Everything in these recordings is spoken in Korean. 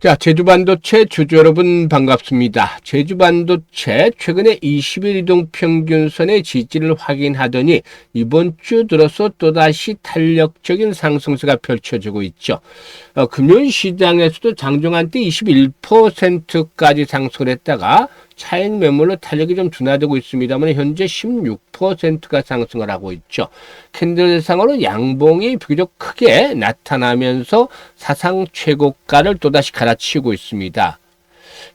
자, 제주반도체 주주 여러분 반갑습니다. 제주반도체 최근에 20일 이동평균선의 지지를 확인하더니 이번 주 들어서 또다시 탄력적인 상승세가 펼쳐지고 있죠. 금융시장에서도 장중한 때 21%까지 상승을 했다가 차익 매물로 탄력이 좀 둔화되고 있습니다만 현재 16%가 상승을 하고 있죠. 캔들상으로 양봉이 비교적 크게 나타나면서 사상 최고가를 또다시 갈아치우고 있습니다.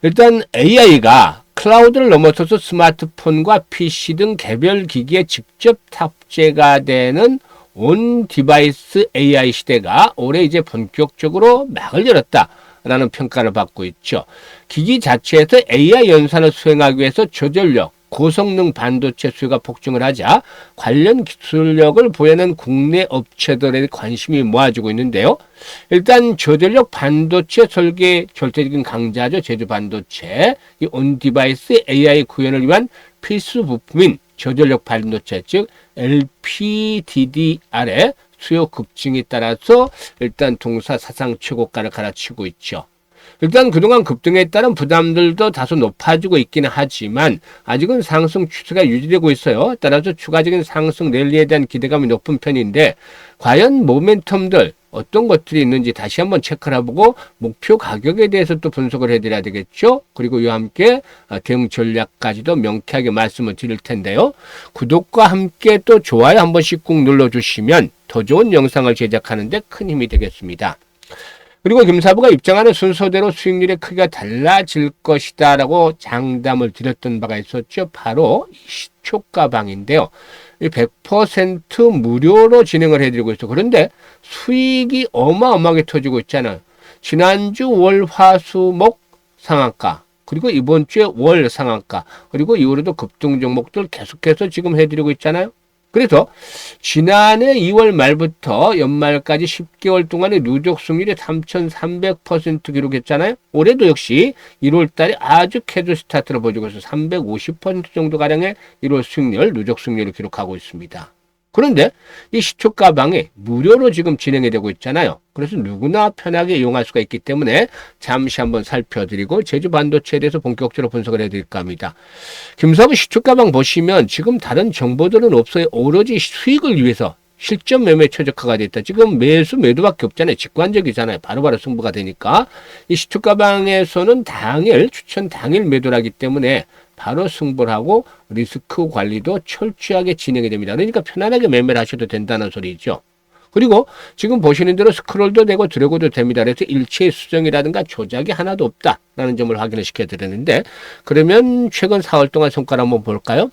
일단 AI가 클라우드를 넘어서서 스마트폰과 PC 등 개별 기기에 직접 탑재가 되는 온 디바이스 AI 시대가 올해 이제 본격적으로 막을 열었다 라는 평가를 받고 있죠. 기기 자체에서 AI 연산을 수행하기 위해서 저전력, 고성능 반도체 수요가 폭증을 하자 관련 기술력을 보여낸 국내 업체들의 관심이 모아지고 있는데요. 일단 저전력 반도체 설계 절대적인 강자죠. 제주반도체. 이 온디바이스 AI 구현을 위한 필수 부품인 저전력 반도체, 즉 LPDDR의 수요 급증에 따라서 일단 동사 사상 최고가를 갈아치우고 있죠. 일단 그동안 급등에 따른 부담들도 다소 높아지고 있기는 하지만 아직은 상승 추세가 유지되고 있어요. 따라서 추가적인 상승 랠리에 대한 기대감이 높은 편인데 과연 모멘텀들 어떤 것들이 있는지 다시 한번 체크를 해보고 목표 가격에 대해서 또 분석을 해드려야 되겠죠. 그리고 이와 함께 대응 전략까지도 명쾌하게 말씀을 드릴 텐데요. 구독과 함께 또 좋아요 한 번씩 꾹 눌러주시면 더 좋은 영상을 제작하는 데 큰 힘이 되겠습니다. 그리고 김사부가 입장하는 순서대로 수익률의 크기가 달라질 것이다 라고 장담을 드렸던 바가 있었죠. 바로 시초가방인데요. 100% 무료로 진행을 해드리고 있어요. 그런데 수익이 어마어마하게 터지고 있잖아요. 지난주 월, 화, 수, 목 상한가, 그리고 이번 주에 월 상한가, 그리고 이후로도 급등 종목들 계속해서 지금 해드리고 있잖아요. 그래서 지난해 2월 말부터 연말까지 10개월 동안의 누적 수익률이 3,300% 기록했잖아요. 올해도 역시 1월 달에 아주 캐드 스타트를 보여주고 있어서 350% 정도 가량의 1월 수익률, 누적 수익률을 기록하고 있습니다. 그런데 이 시초가방이 무료로 지금 진행이 되고 있잖아요. 그래서 누구나 편하게 이용할 수가 있기 때문에 잠시 한번 살펴드리고 제주반도체에 대해서 본격적으로 분석을 해드릴까 합니다. 김사부 시초가방 보시면 지금 다른 정보들은 없어요. 오로지 수익을 위해서 실전 매매 최적화가 됐다. 지금 매수 매도밖에 없잖아요. 직관적이잖아요. 바로바로 승부가 되니까. 이 시초가방에서는 당일 추천 당일 매도라기 때문에 바로 승부를 하고 리스크 관리도 철저하게 진행이 됩니다. 그러니까 편안하게 매매를 하셔도 된다는 소리죠. 그리고 지금 보시는 대로 스크롤도 되고 드래그도 됩니다. 그래서 일체의 수정이라든가 조작이 하나도 없다라는 점을 확인을 시켜드렸는데, 그러면 최근 4월 동안 성과를 한번 볼까요?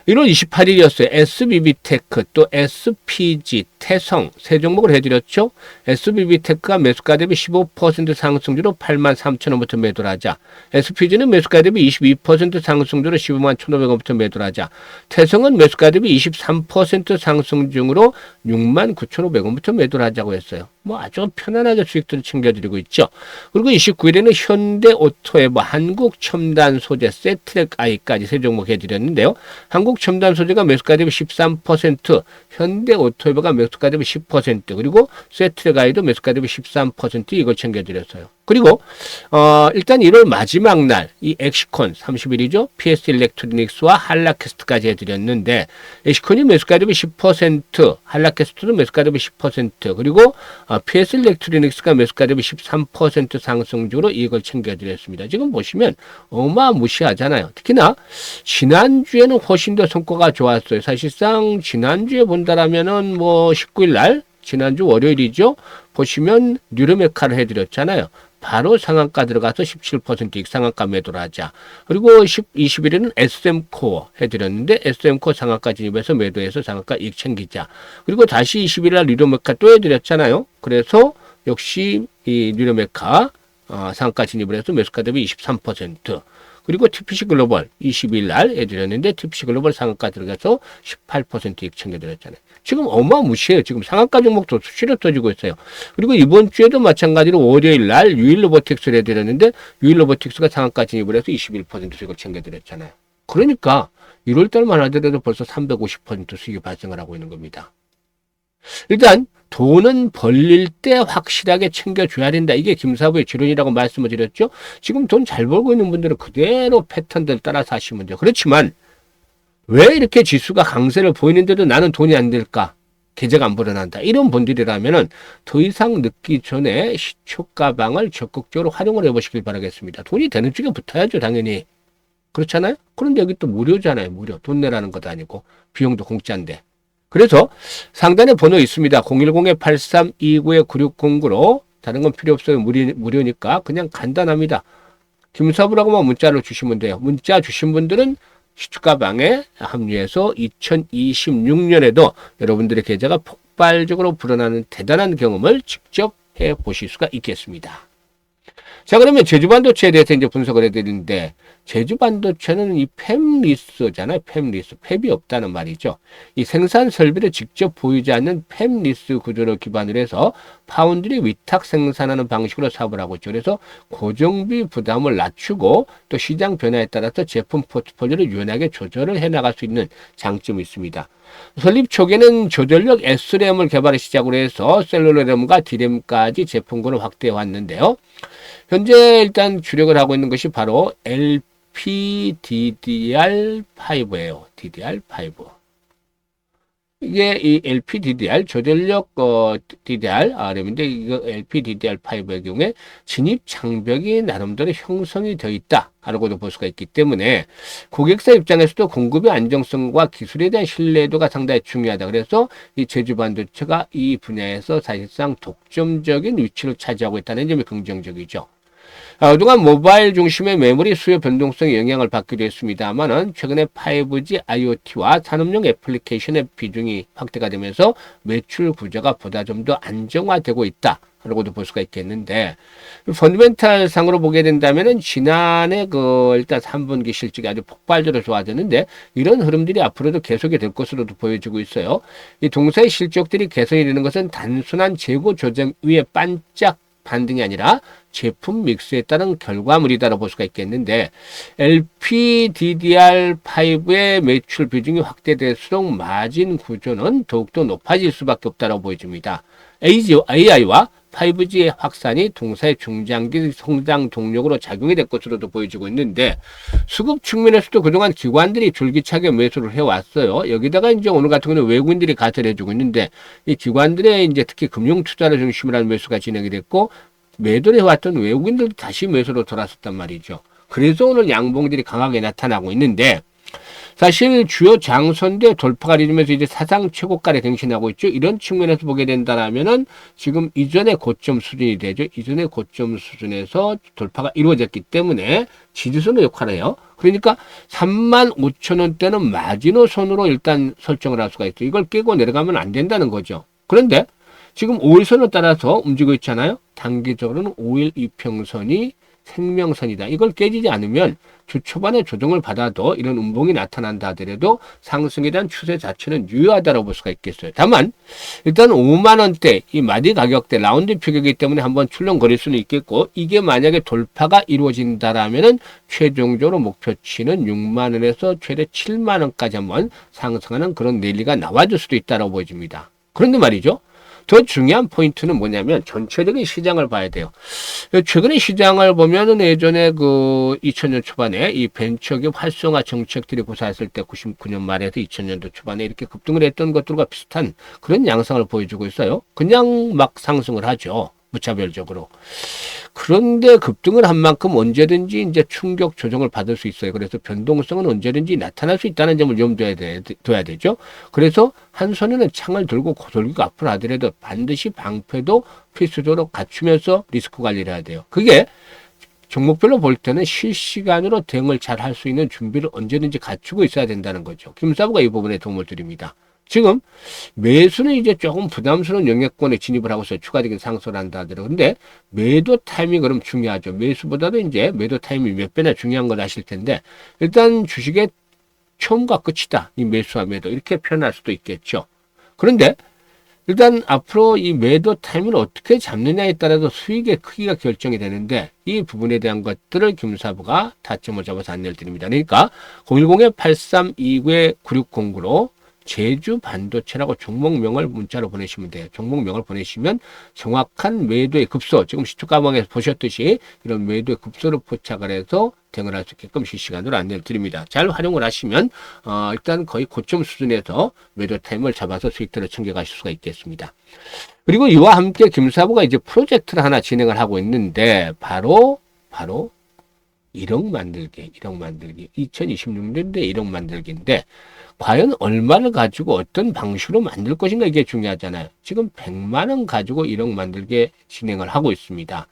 1월 28일이었어요. SBB테크 또 SPG, 태성 세 종목을 해드렸죠. SBB테크가 매수가 대비 15% 상승주로 83,000원부터 매도를 하자. SPG는 매수가 대비 22% 상승주로 151,500원부터 매도를 하자. 태성은 매수가 대비 23% 상승 중으로 69,500원부터 매도를 하자고 했어요. 뭐 아주 편안하게 수익들을 챙겨드리고 있죠. 그리고 29일에는 현대오토에버, 한국첨단소재, 세트랙 I까지 세 종목 해드렸는데요. 한국첨단소재가 매수가 대비 13%, 현대오토에버가 매수가 대비 10%, 그리고 세트랙 I도 매수가 대비 13% 이걸 챙겨드렸어요. 그리고 일단 1월 마지막 날 이 엑시콘 30일이죠. PS 일렉트로닉스와 한라캐스트까지 해드렸는데 엑시콘이 매수가 대비 10%, 한라캐스트도 매수가 대비 10%, 그리고 PS 일렉트로닉스가 매수가 대비 13% 상승주로 이걸 챙겨드렸습니다. 지금 보시면 어마무시하잖아요. 특히나 지난주에는 훨씬 더 성과가 좋았어요. 사실상 지난주에 본다라면은 뭐 19일 날 지난주 월요일이죠. 보시면 뉴르메카를 해드렸잖아요. 바로 상한가 들어가서 17% 상한가 매도를 하자. 그리고 20일에는 SM코어 해드렸는데 SM코어 상한가 진입해서 매도해서 상한가 이익 챙기자. 그리고 다시 20일 날 뉴르메카 또 해드렸잖아요. 그래서 역시 이 뉴르메카 상한가 진입을 해서 매수가 대비 23%. 그리고 TPC 글로벌 20일 날 해드렸는데 TPC 글로벌 상한가 들어가서 18% 이익 챙겨드렸잖아요. 지금 어마무시해요. 지금 상한가 종목도 수시로 터지고 있어요. 그리고 이번 주에도 마찬가지로 월요일 날 유일로보틱스를 해드렸는데 유일로보틱스가 상한가 진입을 해서 21% 수익을 챙겨드렸잖아요. 그러니까 1월 달만 하더라도 벌써 350% 수익이 발생을 하고 있는 겁니다. 일단 돈은 벌릴 때 확실하게 챙겨줘야 된다. 이게 김사부의 지론이라고 말씀을 드렸죠. 지금 돈 잘 벌고 있는 분들은 그대로 패턴들 따라서 하시면 돼요. 그렇지만 왜 이렇게 지수가 강세를 보이는데도 나는 돈이 안 될까? 계좌가 안 불어난다. 이런 분들이라면은 더 이상 늦기 전에 시초가방을 적극적으로 활용을 해보시길 바라겠습니다. 돈이 되는 쪽에 붙어야죠, 당연히. 그렇잖아요? 그런데 여기 또 무료잖아요, 무료. 돈 내라는 것도 아니고 비용도 공짜인데. 그래서 상단에 번호 있습니다. 010-8329-9609로 다른 건 필요 없어요. 무료니까 그냥 간단합니다. 김사부라고만 문자로 주시면 돼요. 문자 주신 분들은 시초가방에 합류해서 2026년에도 여러분들의 계좌가 폭발적으로 불어나는 대단한 경험을 직접 해보실 수가 있겠습니다. 자, 그러면 제주반도체에 대해서 이제 분석을 해드리는데, 제주반도체는 이 팹리스잖아요. 팹리스. 팹이 없다는 말이죠. 이 생산 설비를 직접 보이지 않는 팹리스 구조를 기반으로 해서 파운드리 위탁 생산하는 방식으로 사업을 하고 있죠. 그래서 고정비 부담을 낮추고 또 시장 변화에 따라서 제품 포트폴리오를 유연하게 조절을 해나갈 수 있는 장점이 있습니다. 설립 초기에는 저전력 SRAM을 개발을 시작으로 해서 셀룰러램과 D램까지 제품군을 확대해 왔는데요. 현재 일단 주력을 하고 있는 것이 바로 LPDDR5예요. DDR5. 이게 이 LPDDR, 저전력 DDR-RM인데 이거 LPDDR5의 경우에 진입 장벽이 나름대로 형성이 되어 있다라고도 볼 수가 있기 때문에 고객사 입장에서도 공급의 안정성과 기술에 대한 신뢰도가 상당히 중요하다. 그래서 이 제주반도체가 이 분야에서 사실상 독점적인 위치를 차지하고 있다는 점이 긍정적이죠. 그동안 모바일 중심의 메모리 수요 변동성에 영향을 받기도 했습니다만은 최근에 5G IoT와 산업용 애플리케이션의 비중이 확대가 되면서 매출 구조가 보다 좀 더 안정화되고 있다. 라고도 볼 수가 있겠는데, 펀더멘탈 상으로 보게 된다면은 지난해 일단 3분기 실적이 아주 폭발적으로 좋아졌는데, 이런 흐름들이 앞으로도 계속이 될 것으로도 보여지고 있어요. 이 동사의 실적들이 개선이 되는 것은 단순한 재고 조정 위에 반짝 반등이 아니라 제품 믹스에 따른 결과물이다라고 볼 수가 있겠는데, LPDDR5의 매출 비중이 확대될수록 마진 구조는 더욱더 높아질 수밖에 없다고 보여집니다. AI와 5G의 확산이 동사의 중장기 성장 동력으로 작용이 될 것으로도 보여지고 있는데, 수급 측면에서도 그동안 기관들이 줄기차게 매수를 해왔어요. 여기다가 이제 오늘 같은 경우는 외국인들이 가세를 해주고 있는데, 이 기관들의 이제 특히 금융 투자를 중심으로 한 매수가 진행이 됐고, 매도를 해왔던 외국인들도 다시 매수로 돌아섰단 말이죠. 그래서 오늘 양봉들이 강하게 나타나고 있는데, 사실 주요 장선대 돌파가 이루면서 이제 사상 최고가를 갱신하고 있죠. 이런 측면에서 보게 된다면은 지금 이전의 고점 수준이 되죠. 이전의 고점 수준에서 돌파가 이루어졌기 때문에 지지선의 역할을 해요. 그러니까 35,000원대는 마지노선으로 일단 설정을 할 수가 있어요. 이걸 깨고 내려가면 안 된다는 거죠. 그런데 지금 5일선을 따라서 움직이고 있잖아요. 단기적으로는 5일 이평선이 생명선이다. 이걸 깨지지 않으면 주 초반에 조정을 받아도 이런 음봉이 나타난다 하더라도 상승에 대한 추세 자체는 유효하다고 볼 수가 있겠어요. 다만 일단 5만원대 이 마디 가격대 라운드 표격이기 때문에 한번 출렁거릴 수는 있겠고, 이게 만약에 돌파가 이루어진다라면은 최종적으로 목표치는 6만원에서 최대 7만원까지 한번 상승하는 그런 랠리가 나와줄 수도 있다고 보여집니다. 그런데 말이죠, 더 중요한 포인트는 뭐냐면 전체적인 시장을 봐야 돼요. 최근에 시장을 보면은 예전에 2000년 초반에 이 벤처기업 활성화 정책들이 고사했을 때 99년 말에서 2000년도 초반에 이렇게 급등을 했던 것들과 비슷한 그런 양상을 보여주고 있어요. 그냥 막 상승을 하죠. 무차별적으로. 그런데 급등을 한 만큼 언제든지 이제 충격 조정을 받을 수 있어요. 그래서 변동성은 언제든지 나타날 수 있다는 점을 염두에 둬야 되죠. 그래서 한 손에는 창을 들고 돌기가 앞으로 하더라도 반드시 방패도 필수적으로 갖추면서 리스크 관리를 해야 돼요. 그게 종목별로 볼 때는 실시간으로 대응을 잘 할 수 있는 준비를 언제든지 갖추고 있어야 된다는 거죠. 김사부가 이 부분에 도움을 드립니다. 지금 매수는 이제 조금 부담스러운 영역권에 진입을 하고서 추가적인 상승을 한다 하더라고요. 근데 매도 타이밍이 그럼 중요하죠. 매수보다도 이제 매도 타이밍이 몇 배나 중요한 걸 아실 텐데, 일단 주식의 처음과 끝이다. 이 매수와 매도 이렇게 표현할 수도 있겠죠. 그런데 일단 앞으로 이 매도 타이밍을 어떻게 잡느냐에 따라서 수익의 크기가 결정이 되는데, 이 부분에 대한 것들을 김사부가 타점을 잡아서 안내를 드립니다. 그러니까 010-8329-9609로 제주 반도체라고 종목명을 문자로 보내시면 돼요. 종목명을 보내시면 정확한 매도의 급소, 지금 시초가방에서 보셨듯이 이런 매도의 급소를 포착을 해서 대응을 할 수 있게끔 실시간으로 안내를 드립니다. 잘 활용을 하시면 일단 거의 고점 수준에서 매도 타임을 잡아서 수익들을 챙겨가실 수가 있겠습니다. 그리고 이와 함께 김사부가 이제 프로젝트를 하나 진행을 하고 있는데 바로 1억 만들기. 2026년도에 1억 만들기인데 과연 얼마를 가지고 어떤 방식으로 만들 것인가 이게 중요하잖아요. 지금 100만 원 가지고 1억 만들기 진행을 하고 있습니다.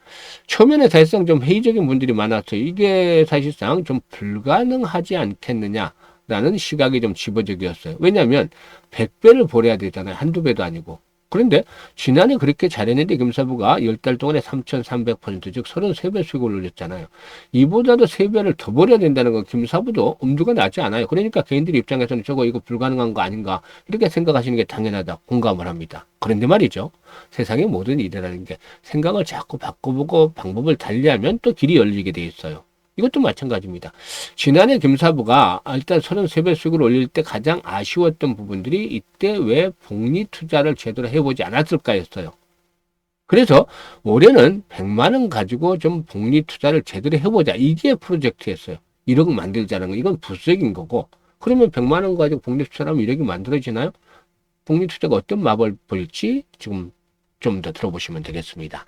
처음에는 사실상 좀 회의적인 분들이 많아서 이게 사실상 좀 불가능하지 않겠느냐라는 시각이 좀 집어적이었어요. 왜냐하면 100배를 벌어야 되잖아요. 한두 배도 아니고. 그런데 지난해 그렇게 잘했는데 김사부가 10달 동안에 3,300%, 즉 33배 수익을 올렸잖아요. 이보다도 3배를 더 벌여야 된다는 건 김사부도 엄두가 나지 않아요. 그러니까 개인들 입장에서는 저거 이거 불가능한 거 아닌가 이렇게 생각하시는 게 당연하다 공감을 합니다. 그런데 말이죠. 세상의 모든 일이라는 게 생각을 자꾸 바꿔보고 방법을 달리하면 또 길이 열리게 돼 있어요. 이것도 마찬가지입니다. 지난해 김사부가 일단 33배 수익을 올릴 때 가장 아쉬웠던 부분들이 이때 왜 복리 투자를 제대로 해보지 않았을까 했어요. 그래서 올해는 100만 원 가지고 좀 복리 투자를 제대로 해보자. 이게 프로젝트였어요. 1억 만들자는 거. 이건 부수익인 거고. 그러면 100만 원 가지고 복리 투자를 하면 1억이 만들어지나요? 복리 투자가 어떤 마법을 볼지 지금 좀 더 들어보시면 되겠습니다.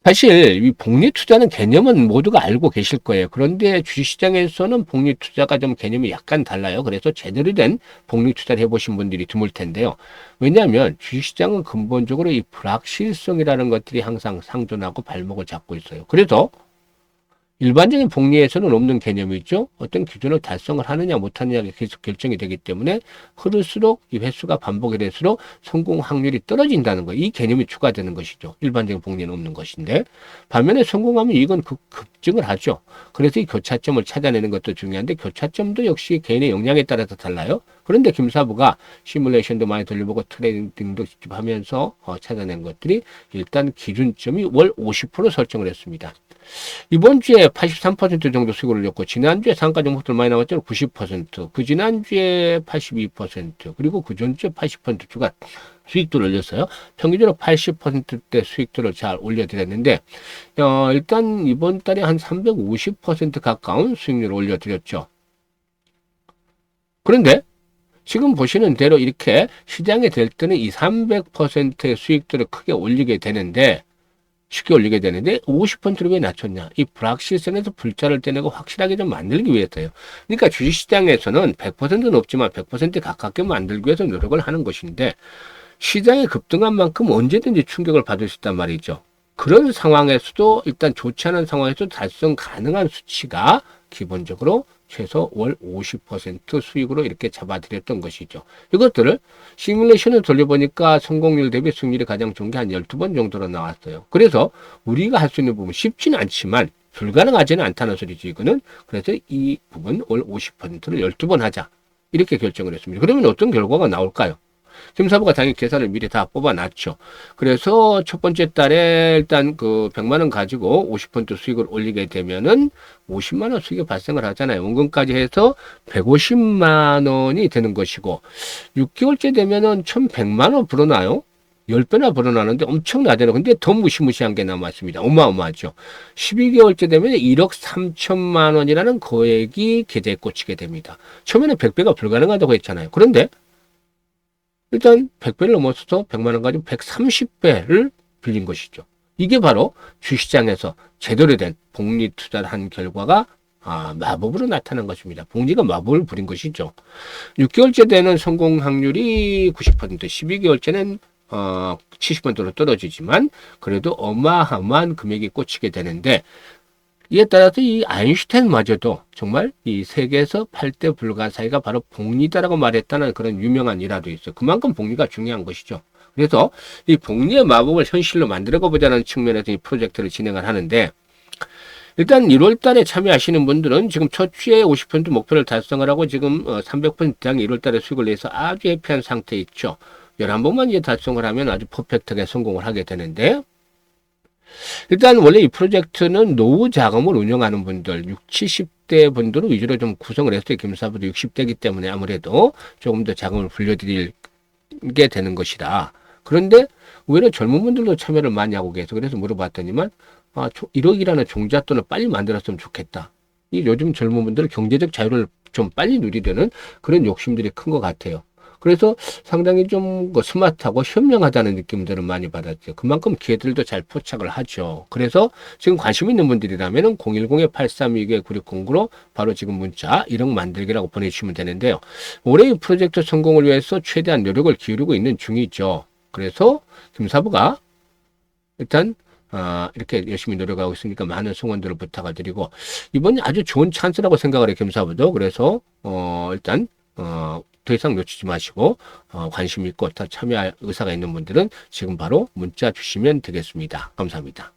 사실 이 복리 투자는 개념은 모두가 알고 계실 거예요. 그런데 주식시장에서는 복리 투자가 좀 개념이 약간 달라요. 그래서 제대로 된 복리 투자를 해보신 분들이 드물 텐데요. 왜냐하면 주식시장은 근본적으로 이 불확실성이라는 것들이 항상 상존하고 발목을 잡고 있어요. 그래서 일반적인 복리에서는 없는 개념이죠. 어떤 기준을 달성을 하느냐 못하느냐가 계속 결정이 되기 때문에 흐를수록 이 횟수가 반복이 될수록 성공 확률이 떨어진다는 거. 이 개념이 추가되는 것이죠. 일반적인 복리는 없는 것인데 반면에 성공하면 이건 급증을 하죠. 그래서 이 교차점을 찾아내는 것도 중요한데 교차점도 역시 개인의 역량에 따라서 달라요. 그런데 김사부가 시뮬레이션도 많이 돌려보고 트레이딩도 직접 하면서 찾아낸 것들이 일단 기준점이 월 50% 설정을 했습니다. 이번 주에 83% 정도 수익을 올렸고 지난주에 상가 종목들 많이 나왔죠. 90%, 그 지난주에 82%, 그리고 그 전주에 80% 주가 수익도를 올렸어요. 평균적으로 80%대 수익도를 잘 올려드렸는데 일단 이번 달에 한 350% 가까운 수익률을 올려드렸죠. 그런데 지금 보시는 대로 이렇게 시장에 될 때는 300%의 수익도를 크게 올리게 되는데 쉽게 올리게 되는데 50%를 왜 낮췄냐? 이 불확실성에서 불자를 떼내고 확실하게 좀 만들기 위해서요. 그러니까 주식시장에서는 100%는 없지만 100% 가깝게 만들기 위해서 노력을 하는 것인데 시장이 급등한 만큼 언제든지 충격을 받을 수 있단 말이죠. 그런 상황에서도 일단 좋지 않은 상황에서 달성 가능한 수치가 기본적으로 최소 월 50% 수익으로 이렇게 잡아드렸던 것이죠. 이것들을 시뮬레이션을 돌려보니까 성공률 대비 수익률이 가장 좋은 게 한 12번 정도로 나왔어요. 그래서 우리가 할 수 있는 부분 쉽지는 않지만 불가능하지는 않다는 소리죠. 이거는. 그래서 이 부분 월 50%를 12번 하자. 이렇게 결정을 했습니다. 그러면 어떤 결과가 나올까요? 김사부가 당연히 계산을 미리 다 뽑아놨죠. 그래서 첫 번째 달에 일단 그 100만 원 가지고 50% 수익을 올리게 되면은 50만 원 수익이 발생을 하잖아요. 원금까지 해서 150만 원이 되는 것이고 6개월째 되면은 1100만 원 불어나요. 10배나 불어나는데 엄청나잖아요. 근데 더 무시무시한 게 남았습니다. 어마어마하죠. 12개월째 되면 1억 3천만 원이라는 거액이 계좌에 꽂히게 됩니다. 처음에는 100배가 불가능하다고 했잖아요. 그런데 일단 100배를 넘어서서 100만 원 가지고 130배를 빌린 것이죠. 이게 바로 주식시장에서 제대로 된 복리 투자를 한 결과가 마법으로 나타난 것입니다. 복리가 마법을 부린 것이죠. 6개월째 되는 성공 확률이 90%, 12개월째는 70%로 떨어지지만 그래도 어마어마한 금액이 꽂히게 되는데 이에 따라서 이 아인슈타인마저도 정말 이 세계에서 8대 불가사의가 바로 복리다라고 말했다는 그런 유명한 일화도 있어요. 그만큼 복리가 중요한 것이죠. 그래서 이 복리의 마법을 현실로 만들어 보자는 측면에서 이 프로젝트를 진행을 하는데 일단 1월 달에 참여하시는 분들은 지금 첫 주에 50% 목표를 달성을 하고 지금 300% 이상 1월 달에 수익을 내서 아주 해피한 상태에 있죠. 11번만 이제 달성을 하면 아주 퍼펙트하게 성공을 하게 되는데 일단 원래 이 프로젝트는 노후 자금을 운영하는 분들, 60, 70대 분들을 위주로 좀 구성을 했어요. 김사부도 60대이기 때문에 아무래도 조금 더 자금을 불려드리게 되는 것이다. 그런데 오히려 젊은 분들도 참여를 많이 하고 계세요. 그래서 물어봤더니만 1억이라는 종잣돈을 빨리 만들었으면 좋겠다. 이 요즘 젊은 분들은 경제적 자유를 좀 빨리 누리려는 그런 욕심들이 큰 것 같아요. 그래서 상당히 좀 스마트하고 현명하다는 느낌들을 많이 받았죠. 그만큼 기회들도 잘 포착을 하죠. 그래서 지금 관심 있는 분들이라면 010-832-9609로 바로 지금 문자 1억 만들기라고 보내주시면 되는데요. 올해 이 프로젝트 성공을 위해서 최대한 노력을 기울이고 있는 중이죠. 그래서 김사부가 일단 이렇게 열심히 노력하고 있으니까 많은 성원들을 부탁을 드리고, 이번이 아주 좋은 찬스라고 생각을 해요, 겸사부도. 그래서 일단 더 이상 놓치지 마시고 관심 있고 참여할 의사가 있는 분들은 지금 바로 문자 주시면 되겠습니다. 감사합니다.